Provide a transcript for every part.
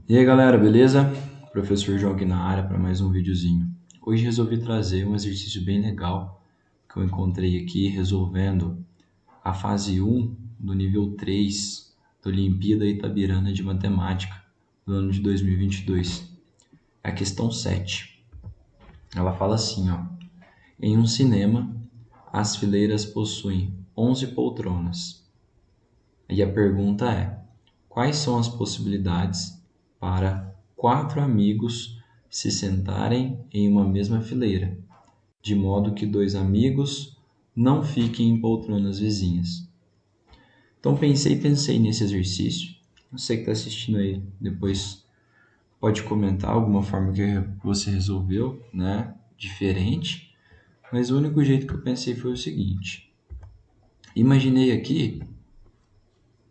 E aí galera, beleza? Professor João aqui na área para mais um videozinho. Hoje resolvi trazer um exercício bem legal que eu encontrei aqui resolvendo a fase 1 do nível 3 da Olimpíada Itabirana de Matemática do ano de 2022. É a questão 7. Ela fala assim, ó. Em um cinema, as fileiras possuem 11 poltronas. E a pergunta é: quais são as possibilidades para 4 amigos se sentarem em uma mesma fileira, de modo que 2 amigos não fiquem em poltronas vizinhas? Então pensei nesse exercício. Você que está assistindo aí, depois pode comentar alguma forma que você resolveu, né? Diferente. Mas o único jeito que eu pensei foi o seguinte: imaginei aqui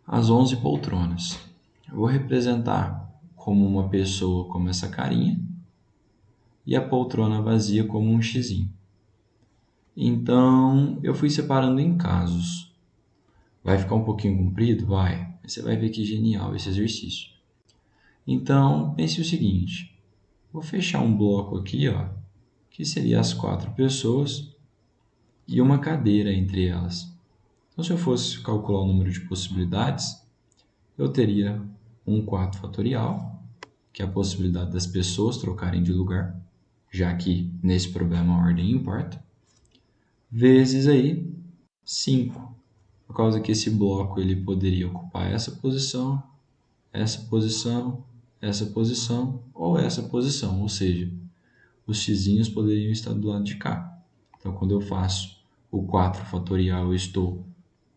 as 11 poltronas. Eu vou representar como uma pessoa como essa carinha e a poltrona vazia como um xizinho. Então, eu fui separando em casos. Vai ficar um pouquinho comprido? Vai. Você vai ver que genial esse exercício. Então, pense o seguinte. Vou fechar um bloco aqui, ó, que seria as 4 pessoas e uma cadeira entre elas. Então, se eu fosse calcular o número de possibilidades, eu teria um 4 fatorial, que é a possibilidade das pessoas trocarem de lugar, já que nesse problema a ordem importa, vezes aí 5, por causa que esse bloco ele poderia ocupar essa posição, essa posição, essa posição ou essa posição, ou seja, os xizinhos poderiam estar do lado de cá. Então, quando eu faço o 4 fatorial, eu estou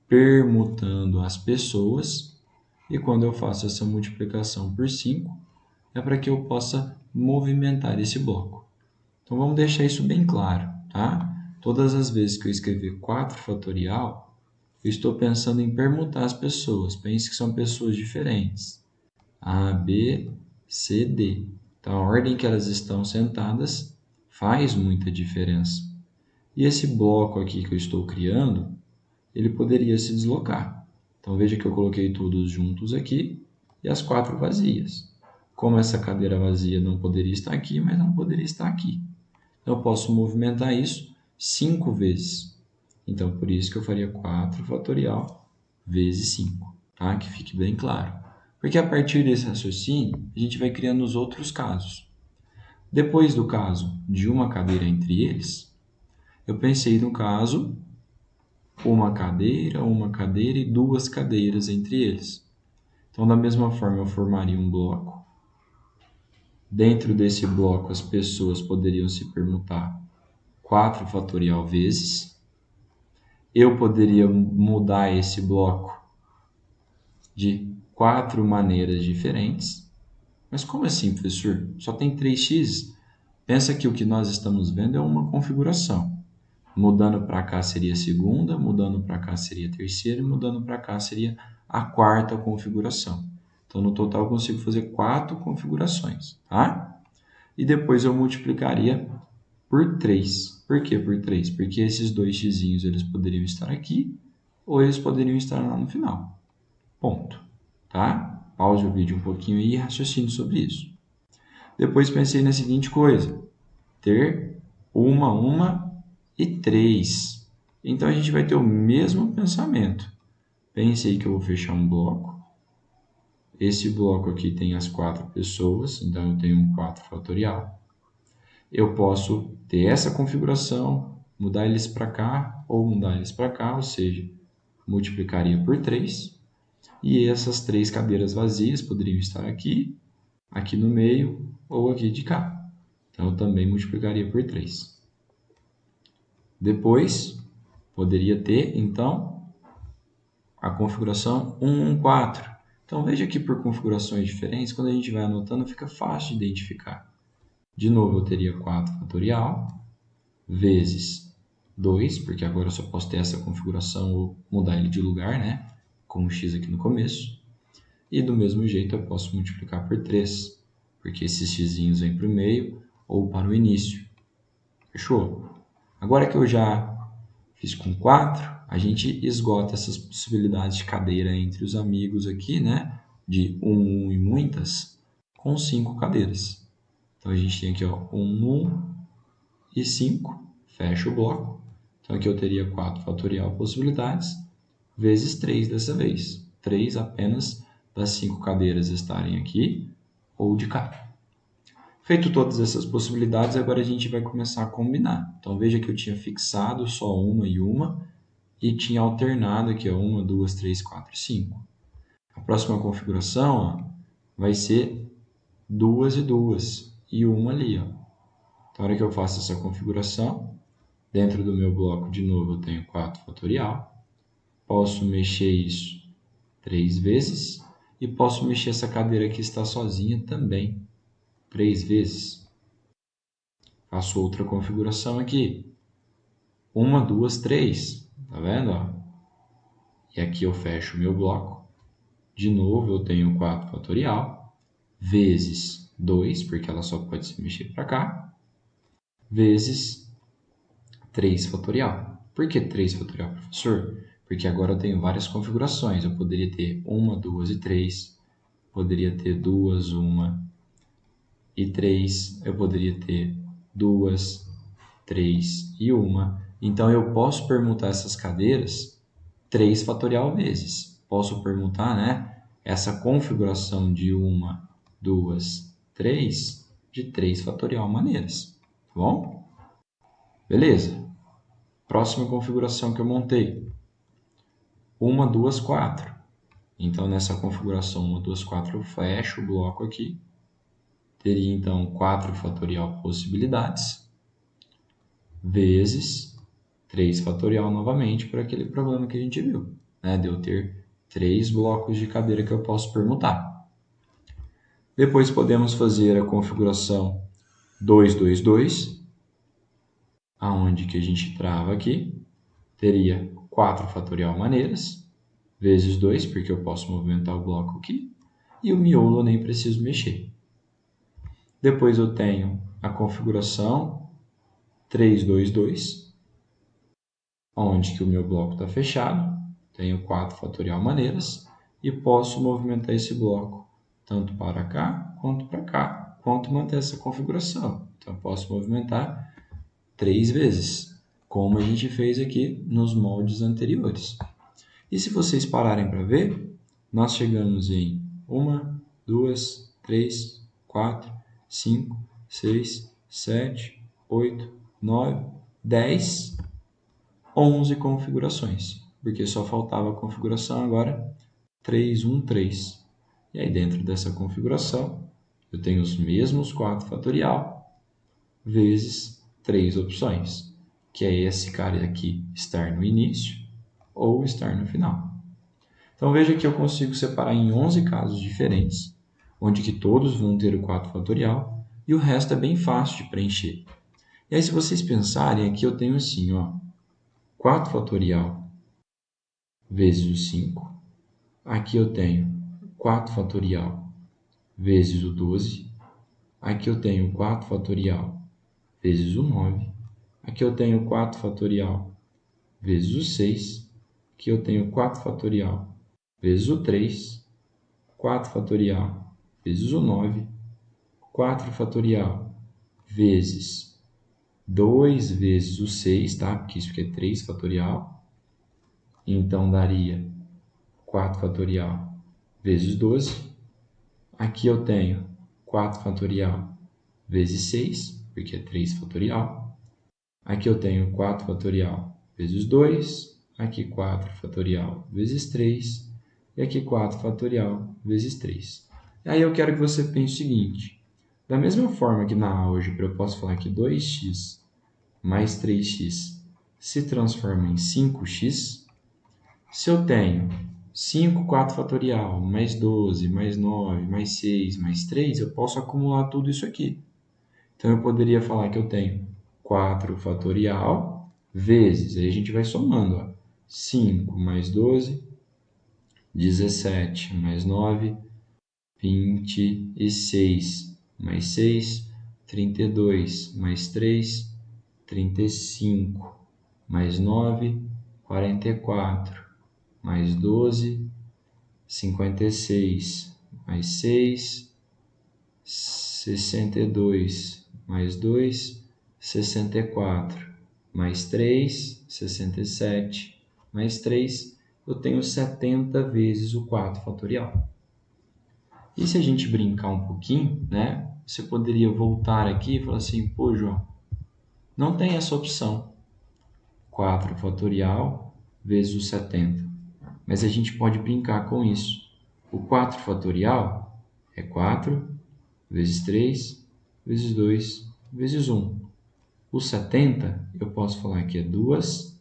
permutando as pessoas, e quando eu faço essa multiplicação por 5, é para que eu possa movimentar esse bloco. Então vamos deixar isso bem claro, tá? Todas as vezes que eu escrever 4 fatorial, eu estou pensando em permutar as pessoas. Pense que são pessoas diferentes. A, B, C, D. Então a ordem que elas estão sentadas faz muita diferença. E esse bloco aqui que eu estou criando, ele poderia se deslocar. Então veja que eu coloquei todos juntos aqui e as 4 vazias. Como essa cadeira vazia não poderia estar aqui, mas não poderia estar aqui. Então eu posso movimentar isso 5 vezes. Então por isso que eu faria 4 fatorial vezes 5, tá? Que fique bem claro. Porque a partir desse raciocínio, a gente vai criando os outros casos. Depois do caso de uma cadeira entre eles, eu pensei no caso uma cadeira e 2 cadeiras entre eles. Então, da mesma forma, eu formaria um bloco. Dentro desse bloco, as pessoas poderiam se permutar 4 fatorial vezes. Eu poderia mudar esse bloco de 4 maneiras diferentes. Mas como assim, professor? Só tem 3x? Pensa que o que nós estamos vendo é uma configuração. Mudando para cá seria a segunda, mudando para cá seria a terceira e mudando para cá seria a quarta configuração. Então, no total, eu consigo fazer 4 configurações, tá? E depois eu multiplicaria por 3. Por que por 3? Porque esses dois xizinhos eles poderiam estar aqui ou eles poderiam estar lá no final. Ponto. Tá? Pause o vídeo um pouquinho e raciocine sobre isso. Depois pensei na seguinte coisa: ter uma e 3. Então a gente vai ter o mesmo pensamento. Pensei que eu vou fechar um bloco. Esse bloco aqui tem as 4 pessoas, então eu tenho um 4 fatorial. Eu posso ter essa configuração, mudar eles para cá ou mudar eles para cá, ou seja, multiplicaria por 3. E essas 3 cadeiras vazias poderiam estar aqui, aqui no meio ou aqui de cá. Então eu também multiplicaria por 3. Depois, poderia ter, então, a configuração 1, 1, 4. Então, veja que por configurações diferentes, quando a gente vai anotando, fica fácil de identificar. De novo, eu teria 4 fatorial vezes 2, porque agora eu só posso ter essa configuração ou mudar ele de lugar, né? Com um x aqui no começo. E do mesmo jeito, eu posso multiplicar por 3, porque esses xzinhos vêm para o meio ou para o início. Fechou? Agora que eu já fiz com 4, a gente esgota essas possibilidades de cadeira entre os amigos aqui, né? De um e muitas, com 5 cadeiras. Então, a gente tem aqui, ó, 1 e 5, fecha o bloco. Então, aqui eu teria 4 fatorial possibilidades, vezes 3 dessa vez. 3 apenas das 5 cadeiras estarem aqui ou de cá. Feito todas essas possibilidades, agora a gente vai começar a combinar. Então, veja que eu tinha fixado só uma e tinha alternado aqui, ó, 1, 2, 3, 4, 5. A próxima configuração, ó, vai ser 2 e 2 e uma ali. Ó. Então, na hora que eu faço essa configuração, dentro do meu bloco, de novo, eu tenho 4 fatorial. Posso mexer isso 3 vezes e posso mexer essa cadeira que está sozinha também 3 vezes. Faço outra configuração aqui. 1, 2, 3. Tá vendo? Ó? E aqui eu fecho o meu bloco. De novo, eu tenho 4 fatorial vezes 2, porque ela só pode se mexer para cá, vezes 3 fatorial. Por que 3 fatorial, professor? Porque agora eu tenho várias configurações. Eu poderia ter 1, 2 e 3. Poderia ter 2, 1 e 3. Eu poderia ter 2, 3 e 1. Então, eu posso permutar essas cadeiras 3 fatorial vezes. Posso permutar, né, essa configuração de 1, 2, 3 de 3 fatorial maneiras. Tá bom? Beleza. Próxima configuração que eu montei. 1, 2, 4. Então, nessa configuração 1, 2, 4, eu fecho o bloco aqui. Teria, então, 4 fatorial possibilidades, vezes 3 fatorial novamente, para aquele problema que a gente viu, né? De eu ter 3 blocos de cadeira que eu posso permutar. Depois podemos fazer a configuração 2, 2, 2, aonde que a gente trava aqui. Teria 4 fatorial maneiras, vezes 2, porque eu posso movimentar o bloco aqui, e o miolo eu nem preciso mexer. Depois eu tenho a configuração 3, 2, 2, onde que o meu bloco está fechado, tenho 4 fatorial maneiras, e posso movimentar esse bloco tanto para cá, quanto manter essa configuração. Então, eu posso movimentar 3 vezes, como a gente fez aqui nos moldes anteriores. E se vocês pararem para ver, nós chegamos em 1, 2, 3, 4, 5, 6, 7, 8, 9, 10, 11 configurações, porque só faltava a configuração agora 3, 1, 3. E aí dentro dessa configuração, eu tenho os mesmos 4 fatorial vezes 3 opções, que é esse cara aqui estar no início ou estar no final. Então veja que eu consigo separar em 11 casos diferentes, onde que todos vão ter o 4 fatorial e o resto é bem fácil de preencher. E aí se vocês pensarem, aqui eu tenho assim, ó, 4 fatorial vezes o 5. Aqui eu tenho 4 fatorial vezes o 12. Aqui eu tenho 4 fatorial vezes o 9. Aqui eu tenho 4 fatorial vezes o 6. Aqui eu tenho 4 fatorial vezes o 3. 4 fatorial vezes o 9. 4 fatorial vezes 2 vezes o 6, tá? Porque isso aqui é 3 fatorial. Então, daria 4 fatorial vezes 12. Aqui eu tenho 4 fatorial vezes 6, porque é 3 fatorial. Aqui eu tenho 4 fatorial vezes 2. Aqui 4 fatorial vezes 3. E aqui 4 fatorial vezes 3. Aí eu quero que você pense o seguinte. Da mesma forma que na álgebra eu posso falar que 2x mais 3x se transforma em 5x, se eu tenho 5, 4 fatorial, mais 12, mais 9, mais 6, mais 3, eu posso acumular tudo isso aqui. Então, eu poderia falar que eu tenho 4 fatorial vezes, aí a gente vai somando, ó, 5 mais 12, 17 mais 9, 26 mais 6, 32 mais 3, 35 mais 9, 44 mais 12, 56 mais 6, 62 mais 2, 64 mais 3, 67 mais 3, eu tenho 70 vezes o 4 fatorial. E se a gente brincar um pouquinho, né? Você poderia voltar aqui e falar assim, pô, João, não tem essa opção, 4 fatorial vezes o 70. Mas a gente pode brincar com isso. O 4 fatorial é 4 vezes 3 vezes 2 vezes 1. O 70, eu posso falar que é 2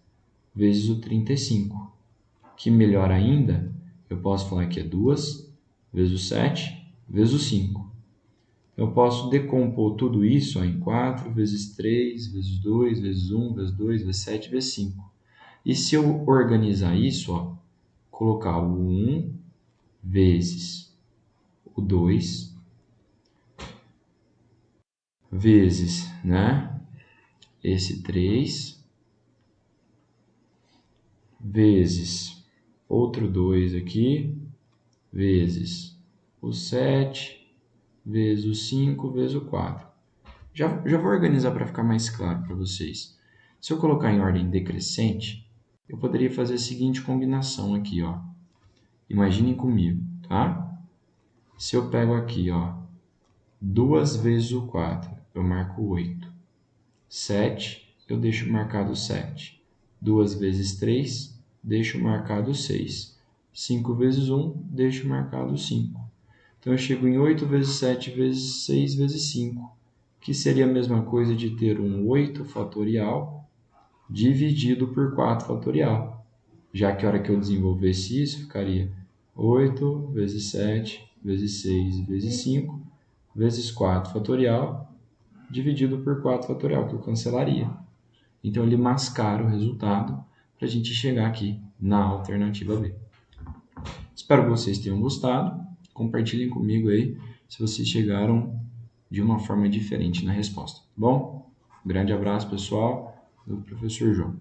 vezes o 35. Que melhor ainda, eu posso falar que é 2 vezes o 7 vezes o 5. Eu posso decompor tudo isso em 4 vezes 3 vezes 2 vezes 1 vezes 2 vezes 7 vezes 5. E se eu organizar isso, ó, colocar o 1 vezes o 2 vezes, né, esse 3 vezes outro 2 aqui, vezes o 7 vezes o 5 vezes o 4. Já vou organizar para ficar mais claro para vocês. Se eu colocar em ordem decrescente, eu poderia fazer a seguinte combinação aqui, ó. Imaginem comigo, tá? Se eu pego aqui, ó, 2 vezes o 4, eu marco 8. 7, eu deixo marcado 7. 2 vezes 3, deixo marcado 6. 5 vezes 1, deixo marcado 5. Então, eu chego em 8 vezes 7 vezes 6 vezes 5, que seria a mesma coisa de ter um 8 fatorial dividido por 4 fatorial. Já que a hora que eu desenvolvesse isso, ficaria 8 vezes 7 vezes 6 vezes 5 vezes 4 fatorial dividido por 4 fatorial, que eu cancelaria. Então, ele mascara o resultado para a gente chegar aqui na alternativa B. Espero que vocês tenham gostado. Compartilhem comigo aí se vocês chegaram de uma forma diferente na resposta, tá bom? Um grande abraço, pessoal, do professor João.